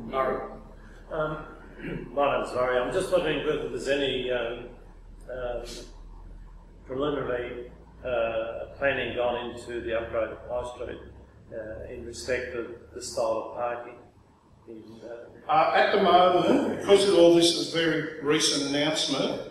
Murray. My name's Murray. I'm just wondering whether there's any preliminary planning gone into the upgrade of High Street in respect of the style of parking. At the moment, because of all this is a very recent announcement,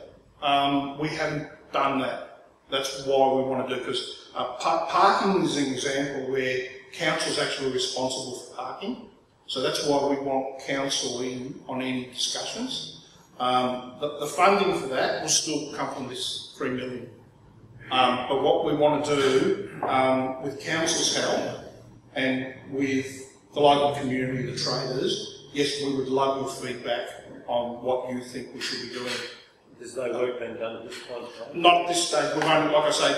we haven't done that. That's why we want to do, because parking is an example where council is actually responsible for parking. So that's why we want council in on any discussions. The funding for that will still come from this 3 million. But what we want to do with council's help and with the local community, the traders, yes, we would love your feedback on what you think we should be doing. There's no work being done at this point, right? Not at this stage. We've only, like I say,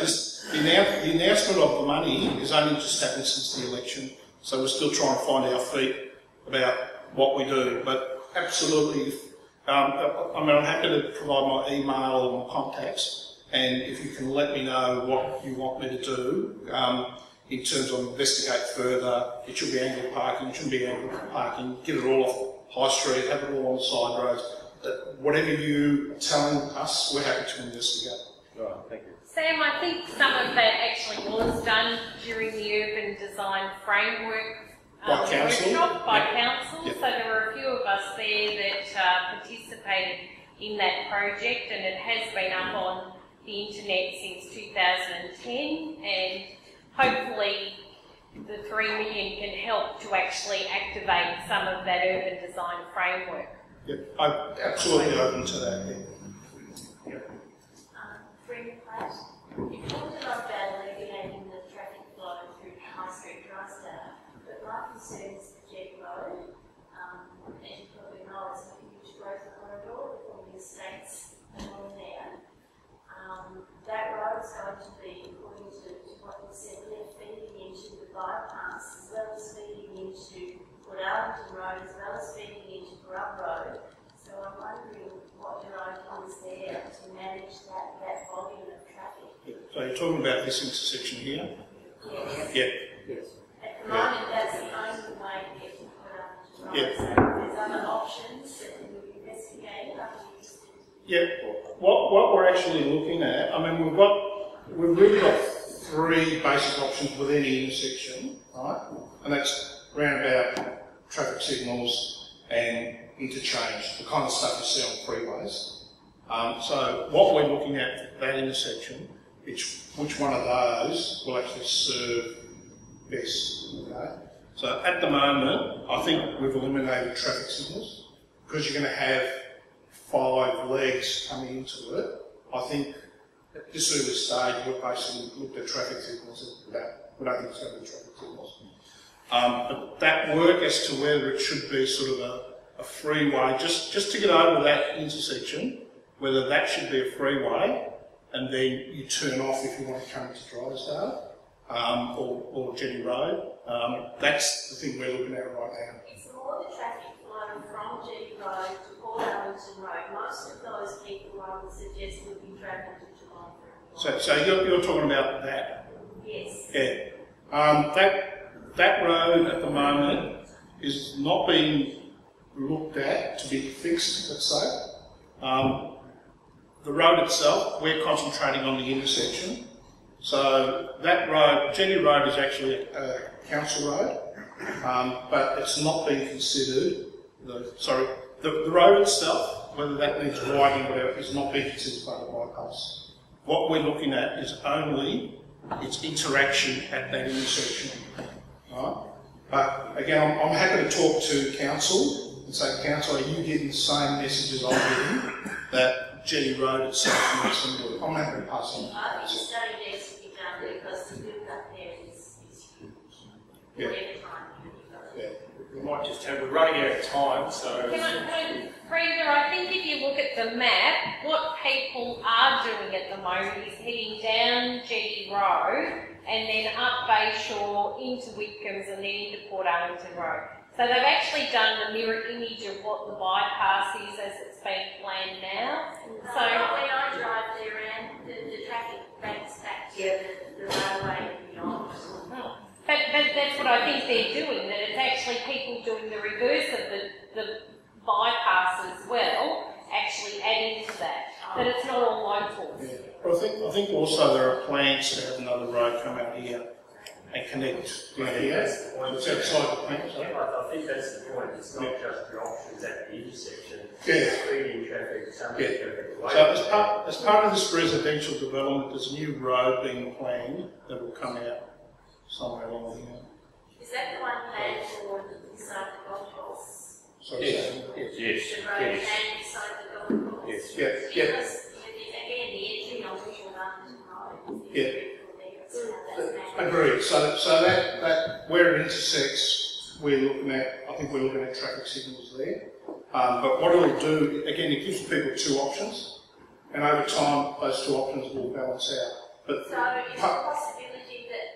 the announcement of the money has only just happened since the election, so we're still trying to find our feet about what we do. But absolutely, I'm happy to provide my email or my contacts, and if you can let me know what you want me to do in terms of investigate further. It should be angled parking, it shouldn't be angled parking, get it all off High Street, have it all on the side roads. Whatever you're telling us, we're happy to investigate. All right, thank you. Sam, I think some of that actually was done during the urban design framework workshop by council. Yep. So there were a few of us there that participated in that project, and it has been up on the internet since 2010, and hopefully the 3 million can help to actually activate some of that urban design framework. Yep, I'm absolutely open to that. Yeah. Brenda Platt, you talked a lot about alleviating the traffic flow through High Street, Drysdale, but my concern is the Jet Road. As you probably know, it's a huge growth corridor with all the estates along there. That road is going to be, according to what you said, they're feeding into the bypass, as well as feeding into Woodallington Road, as well as feeding into Grub Road. So I'm wondering what your idea is there to manage that volume of traffic. Yeah. So you're talking about this intersection here? Yes. Yeah. Yes. At the moment, that's the only way to get to Woodallington Road. Yeah. So if there's other options that you investigate, I'd be interested. Yeah. What we're actually looking at, I mean, we've really got 3 basic options with any intersection, right? And that's roundabout, traffic signals, and interchange, the kind of stuff you see on freeways. So what we're looking at that intersection, which one of those will actually serve best. Okay? So at the moment, I think we've eliminated traffic signals because you're going to have 5 legs coming into it. I think at this early stage, we've basically looked at traffic signals. We don't think it's going to be traffic signals. But that work as to whether it should be sort of a freeway, just to get over that intersection, whether that should be a freeway, and then you turn off if you want to come to Drysdale or Jetty Road. That's the thing we're looking at right now. It's more the traffic flow from Jetty Road to Port Wellington Road. Most of those people I would suggest would be travelling to Geelong. So you're talking about that? Yes. Yeah. That road at the moment is not being looked at to be fixed, let's say. The road itself, we're concentrating on the intersection. So that road, Jetty Road, is actually a council road, but it's not being considered. The road itself, whether that needs widening or whatever, is not being considered part of the bypass. What we're looking at is only its interaction at that intersection. Right? But again, I'm happy to talk to council and say, council, are you getting the same messages I'm getting that Jetty Road itself needs some work? I'm happy to pass on. I think the study needs to be done because the build-up there is huge. Yeah. Every time. Yeah. We might just have, we're running out of time, so... Brenda, I think if you look at the map, what people are doing at the moment is heading down Jetty Road and then up Bayshore into Whitcombs and then into Port Arlington Road. So they've actually done the mirror image of what the bypass is as it's being planned now. So when I drive there around, the traffic banks back to the railway and beyond. But that's what I think they're doing, that it's actually people doing the reverse of the also there are plans to have another road come out here and connect down here. It's outside the plan, sorry. I think that's the point. It's not just the options at the intersection. Yeah. Speeding traffic, traffic away. So as part of this residential development, there's a new road being planned that will come out somewhere along here. Is that the one planned for inside the golf course? So Yes. The road planned inside the golf course? Yes. Yeah. Because, again, the entry on Visual Road is critical there. Agreed. So that where it intersects, we're looking at. I think we're looking at traffic signals there. But what it'll do, again, it gives people two options, and over time, those two options will balance out. But so, is there a possibility that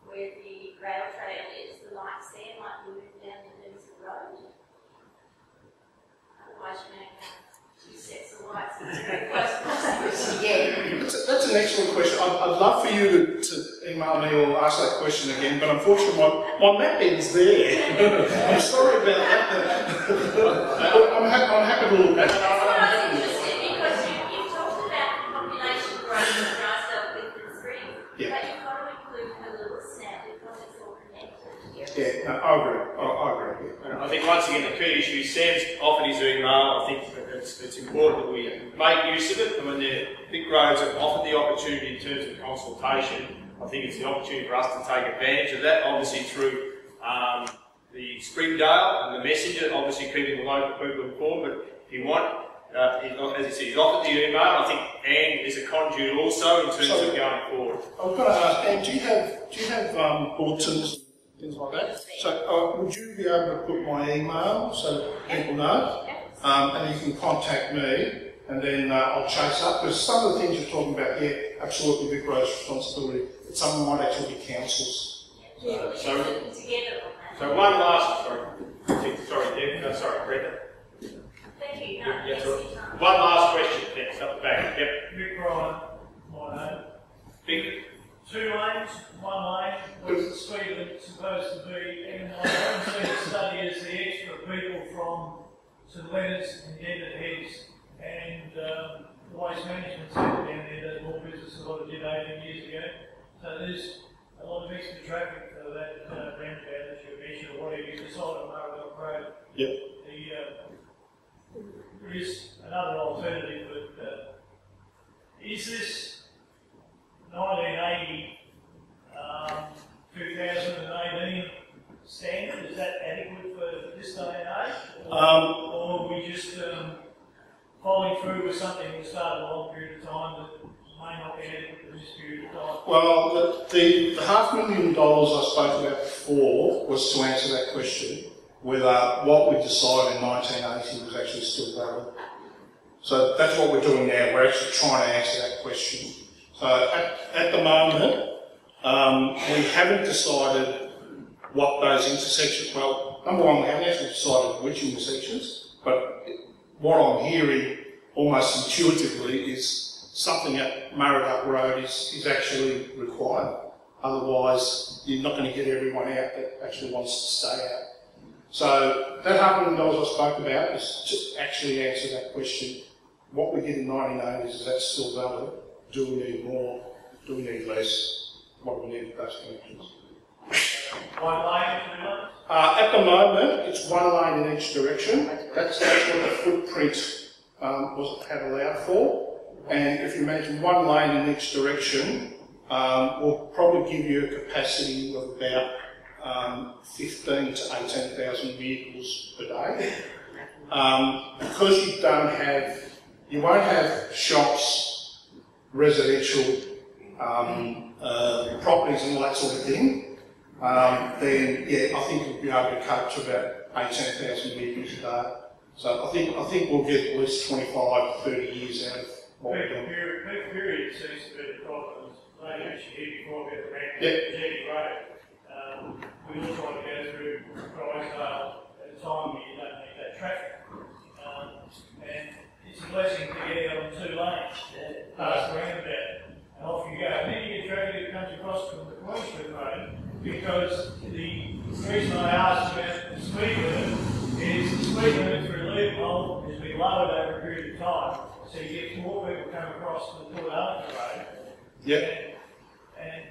where the rail trail is, the lights there might be moved down to Livingston Road? Otherwise, you may have two sets of lights that's very close proximity. Yeah. That's an excellent question. I'd love for you to email me or ask that question again, but unfortunately my map ends there. I'm sorry about that. I'm happy to look at it. That's what I was interested, because you've talked about population growth in Drysdale, Clifton Springs, Yeah. but you've got to include the little snap because it's all connected. Yeah, no, I agree. I agree. I think once again the key issue, Sam's offered his email. I think it's important that we make use of it. I mean, the VicRoads have offered the opportunity in terms of consultation. I think it's the opportunity for us to take advantage of that, obviously through the SpringDale and the messenger, obviously keeping the local people informed. But if you want, as he said, he's offered the email. I think Anne is a conduit also in terms of going forward. I was going to ask, Anne, do you have bulletins? Things like that. So would you be able to put my email so that people know? And you can contact me, and then I'll chase up, because some of the things you're talking about here, absolutely VicRoads' responsibility, but some might actually be councils. So one last, sorry, Brenda. Thank you. Yeah, one last question, thanks, up the back. Yep. Vic Ryan, my name. Vic. 2 lanes, 1 lane, what's the speed limit supposed to be? And I haven't seen a study as the extra people from St Leonard's and Denton Heads and the Waste Management Centre down there does more business than what it did 18 years ago. So there's a lot of extra traffic for that roundabout that you mentioned, or whatever you decide on Murray Road. Yep. There is another alternative, but is this 1980, 2018 standard, is that adequate for this day and age? Or are we just following through with something that started a long period of time that may not be adequate for this period of time? Well, the $500,000 I spoke about before was to answer that question, whether what we decided in 1980 was actually still valid. So that's what we're doing now. We're actually trying to answer that question. So at the moment, we haven't decided what those intersections, well, number one, we haven't actually decided which intersections, but what I'm hearing almost intuitively is something at Murray Road is actually required. Otherwise, you're not going to get everyone out that actually wants to stay out. So that $500,000 I spoke about is to actually answer that question. What we did in 1980s, is that still valid? Do we need more? Do we need less? What do we need with those connections? 1 lane, 2 lanes? At the moment, it's 1 lane in each direction. That's what the footprint had allowed for. And if you imagine 1 lane in each direction, will probably give you a capacity of about 15 to 18,000 vehicles per day. Because you won't have shops, residential properties and all that sort of thing, then yeah, I think we'll be able to cope to about 18,000 vehicles a day. So I think we'll get at least 25 to 30 years out of what we're doing. Peak period seems to be the problem. They actually here before we get the ramp Yep. to Jetty Road. We all try to go through Drysdale at a time when you don't need that traffic. And it's a blessing to get out on 2 lanes, past the roundabout, and off you go. And then you get traffic that comes across from the Queen Street Road, because the reason I asked about the speed limit is the speed limit through Leadenhall has been lowered over a period of time, so you get more people come across the Port Arthur Road, Yep. And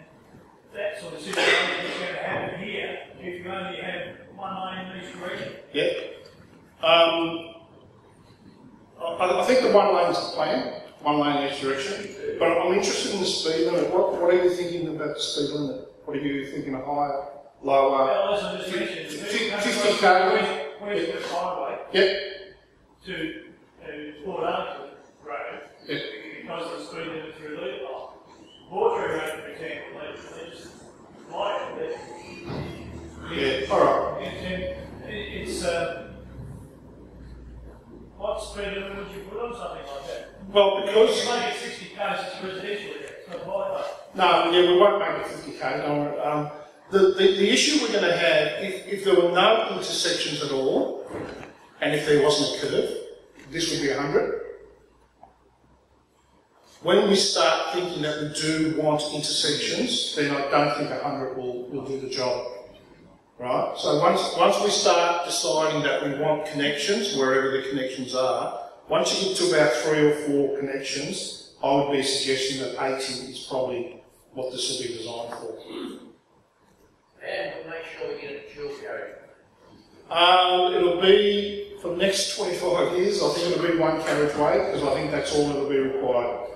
that sort of situation is going to happen here if you only have one lane in each direction. Yep. I think the one lane's the plan, one lane in each direction, but I'm interested in the speed limit. What are you thinking about the speed limit? What are you thinking, a higher, lower? Well, as I just mentioned, 50 km? Where's the highway Yep. to Port Arthur Road, Yep. because of the speed limit through Leader. Water Road, for example, they just like it. Yeah, alright. It's what speed limit would you put on something like that? Well, because... You make it 60 k's, it's residential there, it's not highway. No, yeah, we won't make it 50k, don't worry. The issue we're going to have, if there were no intersections at all, and if there wasn't a curve, this would be 100. When we start thinking that we do want intersections, then I don't think 100 will do the job. Right? So once we start deciding that we want connections, wherever the connections are, once you get to about 3 or 4 connections, I would be suggesting that 80 is probably what this will be designed for. And we'll make sure we get a dual carriage. It'll be, for the next 25 years, I think it'll be one carriageway, because I think that's all that'll be required.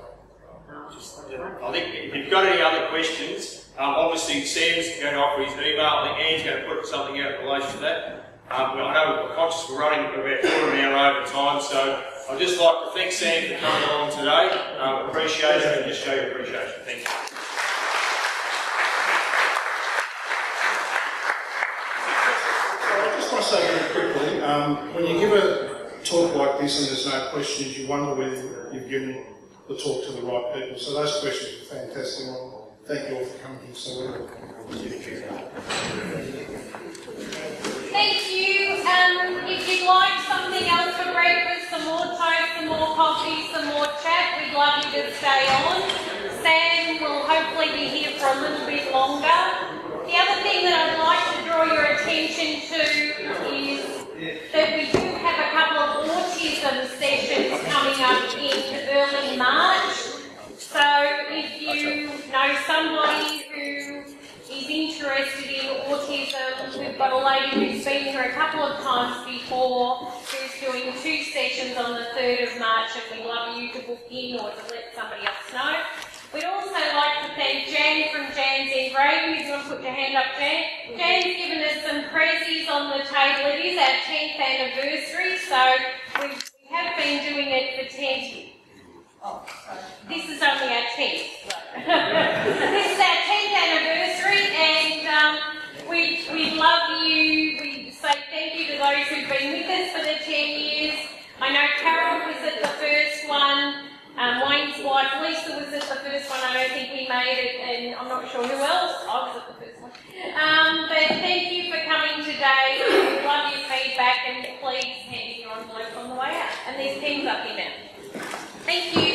I think if you've got any other questions, obviously Sam's going to offer his email. I think Anne's going to put something out in relation to that. I know we're conscious we're running about quarter of an hour over time, so I'd just like to thank Sam for coming along today. Appreciate it, and just show your appreciation. Thank you. I just want to say very quickly, when you give a talk like this and there's no questions, you wonder whether you've given the talk to the right people. So those questions are fantastic. Well, thank you all for coming here so well. Thank you. If you'd like something else for breakfast, some more toast, some more coffee, some more chat, we'd love you to stay on. Sam will hopefully be here for a little bit longer. The other thing that I'd like to draw your attention to is that we do have a couple of autism sessions coming up in early March. So if you know somebody who is interested in autism, we've got a lady who's been here a couple of times before who's doing 2 sessions on the 3rd of March, and we'd love you to book in or to let somebody else know. We'd also like to thank Jan from Jan's Engraving. If you want to put your hand up, Jan. Jan's given us some prezzies on the table. It is our 10th anniversary, so we have been doing it for 10. Oh, sorry. This is only our 10th. This is our 10th anniversary, and we'd love you. We say thank you to those who've been with us for the 10 years. I know Carol was at the first one. Wayne's wife Lisa was at the first one. I don't think he made it, and I'm not sure who else. I was at the first one. But thank you for coming today. We love your feedback, and please hand in your envelope on the way out. And there's pens up here now. Thank you.